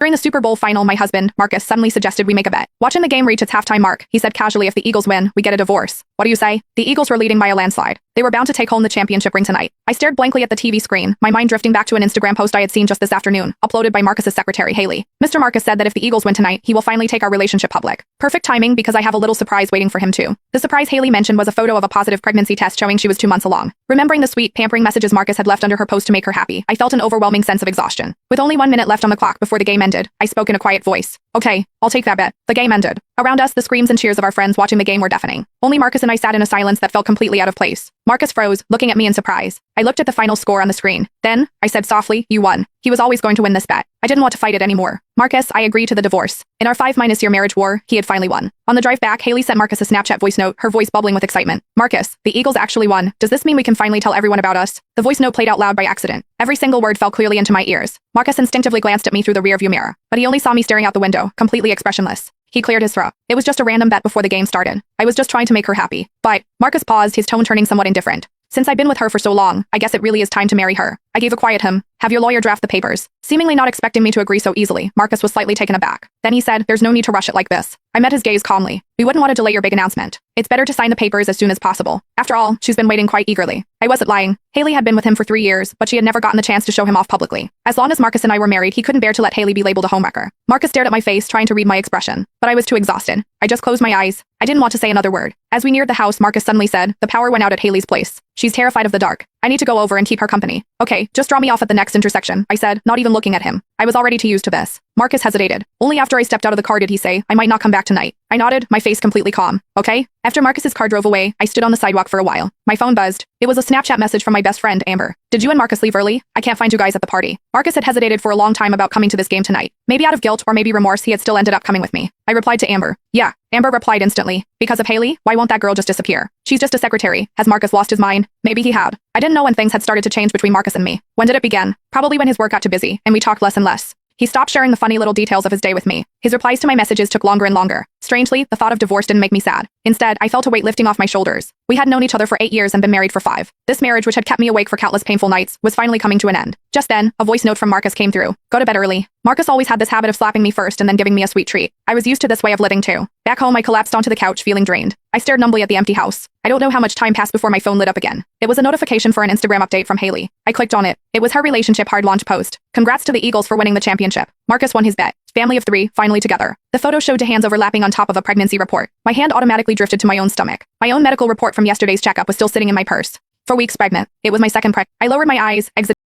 During the Super Bowl final, my husband, Marcus, suddenly suggested we make a bet. Watching the game reach its halftime mark, he said casually, if the Eagles win, we get a divorce. What do you say? The Eagles were leading by a landslide. They were bound to take home the championship ring tonight. I stared blankly at the TV screen, my mind drifting back to an Instagram post I had seen just this afternoon, uploaded by Marcus's secretary, Haley. Mr. Marcus said that if the Eagles win tonight, he will finally take our relationship public. Perfect timing because I have a little surprise waiting for him too. The surprise Haley mentioned was a photo of a positive pregnancy test showing she was 2 months along. Remembering the sweet, pampering messages Marcus had left under her post to make her happy, I felt an overwhelming sense of exhaustion. With only 1 minute left on the clock before the game ended, I spoke in a quiet voice. Okay, I'll take that bet. The game ended. Around us, the screams and cheers of our friends watching the game were deafening. Only Marcus and I sat in a silence that felt completely out of place. Marcus froze, looking at me in surprise. I looked at the final score on the screen. Then, I said softly, you won. He was always going to win this bet. I didn't want to fight it anymore. Marcus, I agree to the divorce. In our 5-year marriage war, he had finally won. On the drive back, Haley sent Marcus a Snapchat voice note, her voice bubbling with excitement. Marcus, the Eagles actually won. Does this mean we can finally tell everyone about us? The voice note played out loud by accident. Every single word fell clearly into my ears. Marcus instinctively glanced at me through the rearview mirror, but he only saw me staring out the window, completely expressionless. He cleared his throat. It was just a random bet before the game started. I was just trying to make her happy. But, Marcus paused, his tone turning somewhat indifferent. Since I've been with her for so long, I guess it really is time to marry her. I gave a quiet have your lawyer draft the papers. Seemingly not expecting me to agree so easily, Marcus was slightly taken aback. Then he said, there's no need to rush it like this. I met his gaze calmly. We wouldn't want to delay your big announcement. It's better to sign the papers as soon as possible. After all, she's been waiting quite eagerly. I wasn't lying. Haley had been with him for 3 years, but she had never gotten the chance to show him off publicly. As long as Marcus and I were married, he couldn't bear to let Haley be labeled a homewrecker. Marcus stared at my face, trying to read my expression, but I was too exhausted. I just closed my eyes. I didn't want to say another word. As we neared the house, Marcus suddenly said, the power went out at Haley's place. She's terrified of the dark. I need to go over and keep her company. Okay, just drop me off at the next intersection, I said, not even looking at him. I was already too used to this. Marcus hesitated. Only after I stepped out of the car did he say, I might not come back tonight. I nodded, my face completely calm. Okay? After Marcus's car drove away, I stood on the sidewalk for a while. My phone buzzed. It was a Snapchat message from my best friend, Amber. Did you and Marcus leave early? I can't find you guys at the party. Marcus had hesitated for a long time about coming to this game tonight. Maybe out of guilt or maybe remorse, he had still ended up coming with me. I replied to Amber. Yeah. Amber replied instantly. Because of Haley? Why won't that girl just disappear? She's just a secretary. Has Marcus lost his mind? Maybe he had. I didn't know when things had started to change between Marcus and me. When did it begin? Probably when his work got too busy, and we talked less and less. He stopped sharing the funny little details of his day with me. His replies to my messages took longer and longer. Strangely, the thought of divorce didn't make me sad. Instead, I felt a weight lifting off my shoulders. We had known each other for 8 years and been married for 5. This marriage, which had kept me awake for countless painful nights, was finally coming to an end. Just then, a voice note from Marcus came through. Go to bed early. Marcus always had this habit of slapping me first and then giving me a sweet treat. I was used to this way of living too. Back home, I collapsed onto the couch, feeling drained. I stared numbly at the empty house. I don't know how much time passed before my phone lit up again. It was a notification for an Instagram update from Haley. I clicked on it. It was her relationship hard launch post. Congrats to the Eagles for winning the championship. Marcus won his bet. Family of 3, finally together. The photo showed 2 hands overlapping on top of a pregnancy report. My hand automatically drifted to my own stomach. My own medical report from yesterday's checkup was still sitting in my purse. 4 weeks pregnant. It was my second I lowered my eyes, exited